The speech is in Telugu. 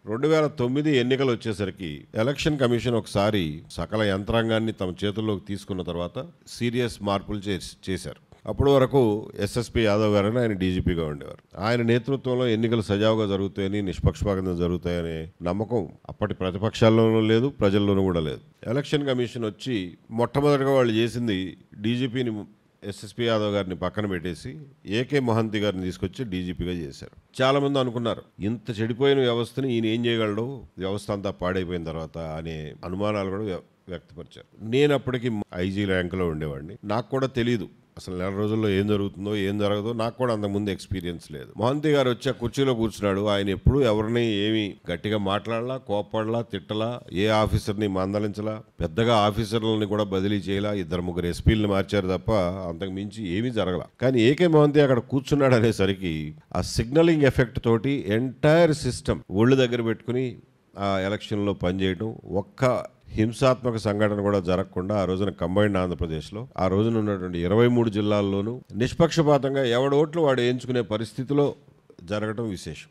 2009 ఎన్నికలు వచ్చేసరికి ఎలక్షన్ కమిషన్ ఒకసారి సకల యంత్రాంగాన్ని తమ చేతుల్లోకి తీసుకున్న తర్వాత సీరియస్ మార్పులు చేశారు. అప్పటి వరకు ఎస్ఎస్పీ యాదవ్ గారని ఆయన డీజీపీగా ఉండేవారు. ఆయన నేతృత్వంలో ఎన్నికలు సజావుగా జరుగుతాయని, నిష్పక్షపాతంగా జరుగుతాయనే నమ్మకం అప్పటి ప్రతిపక్షాల్లోనూ లేదు, ప్రజల్లోనూ కూడా లేదు. ఎలక్షన్ కమిషన్ వచ్చి మొట్టమొదటిగా వాళ్ళు చేసింది డీజీపీని, ఎస్ఎస్పీ యాదవ్ గారిని పక్కన పెట్టేసి ఏకే మొహంతి గారిని తీసుకొచ్చి డీజీపీగా చేశారు. చాలామంది అనుకున్నారు ఇంత చెడిపోయిన వ్యవస్థని ఈయన ఏం చేయగలడు, వ్యవస్థ అంతా పాడైపోయిన తర్వాత అనే అనుమానాలు కూడా వ్యక్తపరిచారు. నేను అప్పటికి ఐజీ ర్యాంకులో ఉండేవాడిని. నాకు కూడా తెలియదు అసలు నెల రోజుల్లో ఏం జరుగుతుందో ఏం జరగదో. నాకు కూడా అంతకుముందు ఎక్స్పీరియన్స్ లేదు. మొహంతి గారు వచ్చి కుర్చీలో కూర్చున్నాడు. ఆయన ఎప్పుడు ఎవరిని ఏమి గట్టిగా మాట్లాడలా, కోప్పడలా, తిట్టలా, ఏ ఆఫీసర్ని మందలించలా, పెద్దగా ఆఫీసర్లని కూడా బదిలీ చేయలా. 2-3 ఎస్పీలని మార్చారు తప్ప అంతకు మించి ఏమీ జరగల. కానీ ఏకే మొహంతి అక్కడ కూర్చున్నాడు అనేసరికి ఆ సిగ్నలింగ్ ఎఫెక్ట్ తోటి ఎంటైర్ సిస్టమ్ ఒళ్ళు దగ్గర పెట్టుకుని ఆ ఎలక్షన్లో పనిచేయడం, ఒక్క హింసాత్మక సంఘటన కూడా జరగకుండా ఆ రోజున కంబైన్డ్ ఆంధ్రప్రదేశ్లో ఆ రోజున ఉన్నటువంటి 23 జిల్లాల్లోనూ నిష్పక్షపాతంగా ఎవడి ఓట్లు వాడు వేయించుకునే పరిస్థితిలో జరగడం విశేషం.